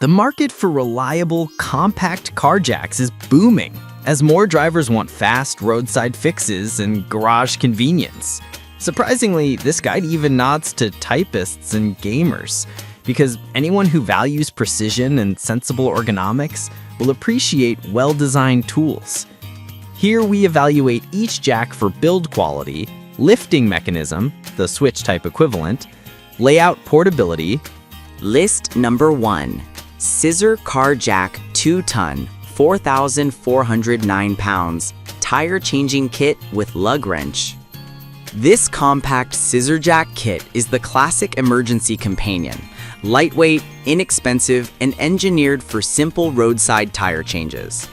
The market for reliable, compact car jacks is booming as more drivers want fast roadside fixes and garage convenience. Surprisingly, this guide even nods to typists and gamers, because anyone who values precision and sensible ergonomics will appreciate well-designed tools. Here we evaluate each jack for build quality, lifting mechanism, the switch type equivalent, layout portability. List number 1. Scissor Car Jack 2-ton, 4,409 pounds, tire changing kit with lug wrench. This compact scissor jack kit is the classic emergency companion. Lightweight, inexpensive, and engineered for simple roadside tire changes.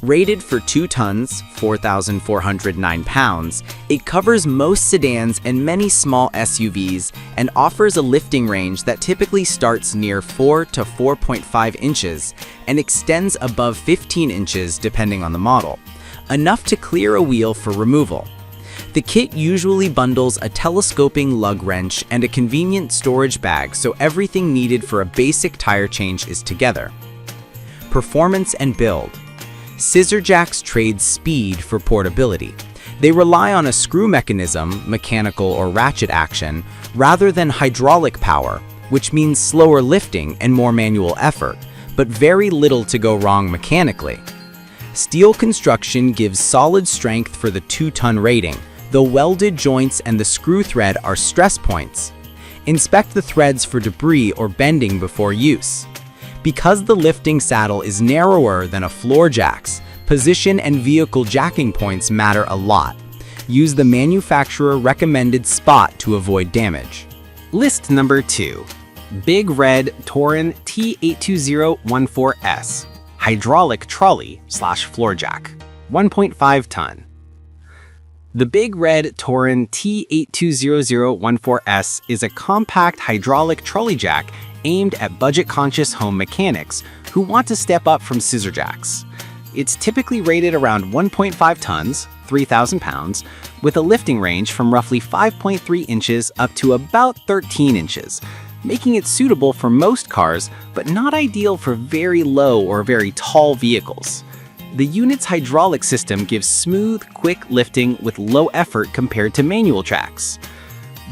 Rated for 2 tons, 4,409 pounds, it covers most sedans and many small SUVs and offers a lifting range that typically starts near 4 to 4.5 inches and extends above 15 inches depending on the model, enough to clear a wheel for removal. The kit usually bundles a telescoping lug wrench and a convenient storage bag, so everything needed for a basic tire change is together. Performance and build. Scissor jacks trade speed for portability. They rely on a screw mechanism, mechanical or ratchet action, rather than hydraulic power, which means slower lifting and more manual effort, but very little to go wrong mechanically. Steel construction gives solid strength for the 2-ton rating, though welded joints and the screw thread are stress points. Inspect the threads for debris or bending before use. Because the lifting saddle is narrower than a floor jack's, position and vehicle jacking points matter a lot. Use the manufacturer recommended spot to avoid damage. List number 2. Big Red Touran T82014S, hydraulic trolley/floor jack, 1.5 ton. The Big Red Touran T82014S is a compact hydraulic trolley jack aimed at budget-conscious home mechanics who want to step up from scissor jacks. It's typically rated around 1.5 tons, 3,000 pounds, with a lifting range from roughly 5.3 inches up to about 13 inches, making it suitable for most cars, but not ideal for very low or very tall vehicles. The unit's hydraulic system gives smooth, quick lifting with low effort compared to manual jacks.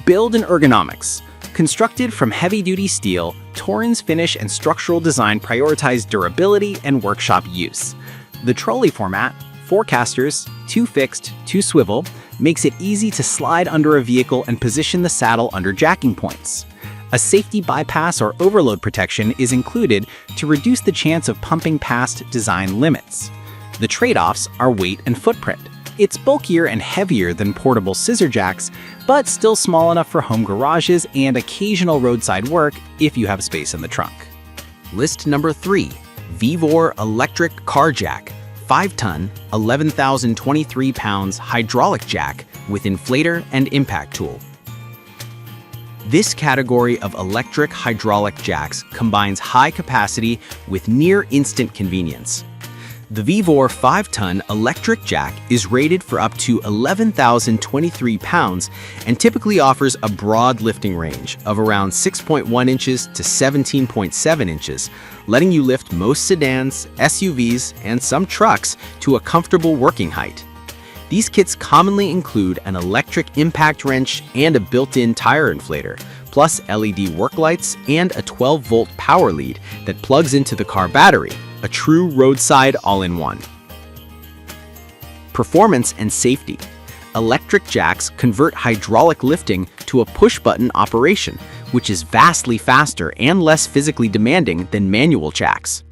Build and ergonomics. Constructed from heavy-duty steel, Touran's finish and structural design prioritize durability and workshop use. The trolley format, 4 casters, 2 fixed, 2 swivel, makes it easy to slide under a vehicle and position the saddle under jacking points. A safety bypass or overload protection is included to reduce the chance of pumping past design limits. The trade-offs are weight and footprint. It's bulkier and heavier than portable scissor jacks, but still small enough for home garages and occasional roadside work if you have space in the trunk. List number 3. Vevor Electric Car Jack, 5-ton, 11,023 pounds hydraulic jack with inflator and impact tool. This category of electric hydraulic jacks combines high capacity with near-instant convenience. The Vevor 5-ton electric jack is rated for up to 11,023 pounds and typically offers a broad lifting range of around 6.1 inches to 17.7 inches, letting you lift most sedans, SUVs, and some trucks to a comfortable working height. These kits commonly include an electric impact wrench and a built-in tire inflator, plus LED work lights and a 12-volt power lead that plugs into the car battery. A true roadside all-in-one. Performance and safety. Electric jacks convert hydraulic lifting to a push-button operation, which is vastly faster and less physically demanding than manual jacks.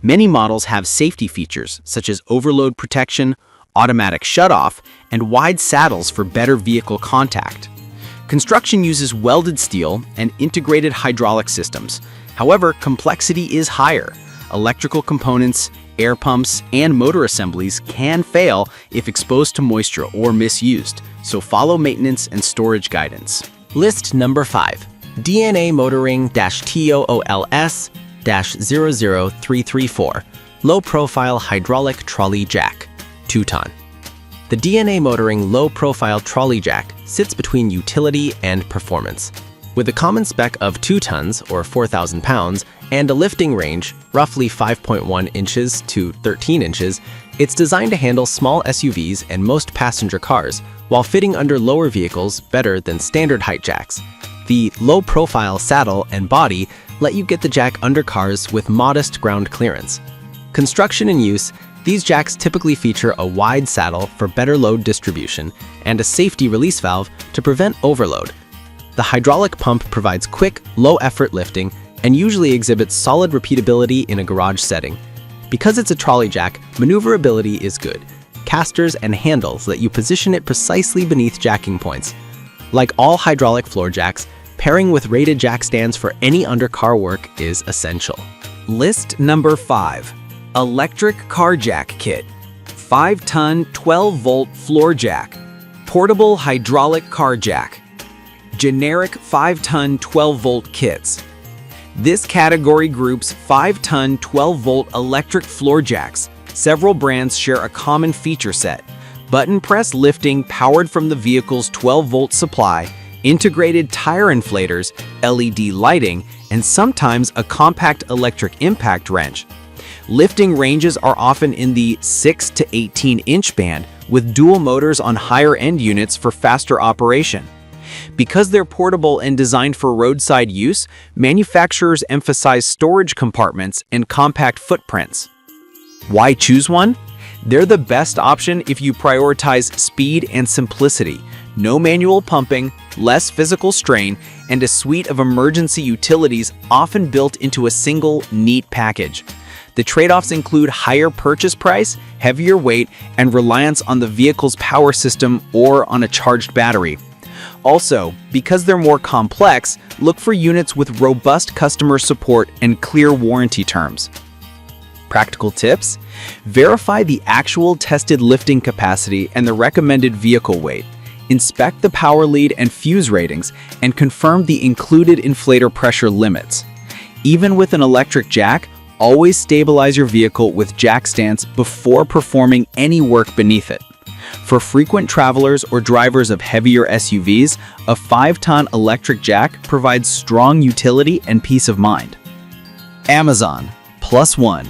Many models have safety features such as overload protection, automatic shutoff, and wide saddles for better vehicle contact. Construction uses welded steel and integrated hydraulic systems. However, complexity is higher. Electrical components, air pumps, and motor assemblies can fail if exposed to moisture or misused, so follow maintenance and storage guidance. List number 5. DNA Motoring-TOOLS-00334, low-profile hydraulic trolley jack, 2-ton. The DNA Motoring low-profile trolley jack sits between utility and performance. With a common spec of 2 tons or 4,000 pounds and a lifting range, roughly 5.1 inches to 13 inches, it's designed to handle small SUVs and most passenger cars, while fitting under lower vehicles better than standard height jacks. The low-profile saddle and body let you get the jack under cars with modest ground clearance. Construction and use, these jacks typically feature a wide saddle for better load distribution and a safety release valve to prevent overload. The hydraulic pump provides quick, low-effort lifting and usually exhibits solid repeatability in a garage setting. Because it's a trolley jack, maneuverability is good. Casters and handles let you position it precisely beneath jacking points. Like all hydraulic floor jacks, pairing with rated jack stands for any undercar work is essential. List number 5. Electric Car Jack Kit. 5-ton 12-volt floor jack. Portable hydraulic car jack. Generic 5-ton 12-volt kits. This category groups 5-ton 12-volt electric floor jacks. Several brands share a common feature set: button press lifting powered from the vehicle's 12-volt supply, integrated tire inflators, LED lighting, and sometimes a compact electric impact wrench. Lifting ranges are often in the 6 to 18-inch band, with dual motors on higher-end units for faster operation. Because they're portable and designed for roadside use, manufacturers emphasize storage compartments and compact footprints. Why choose one? They're the best option if you prioritize speed and simplicity, no manual pumping, less physical strain, and a suite of emergency utilities often built into a single, neat package. The trade-offs include higher purchase price, heavier weight, and reliance on the vehicle's power system or on a charged battery. Also, because they're more complex, look for units with robust customer support and clear warranty terms. Practical tips: verify the actual tested lifting capacity and the recommended vehicle weight. Inspect the power lead and fuse ratings, and confirm the included inflator pressure limits. Even with an electric jack, always stabilize your vehicle with jack stands before performing any work beneath it. For frequent travelers or drivers of heavier SUVs, a 5-ton electric jack provides strong utility and peace of mind. Amazon +1.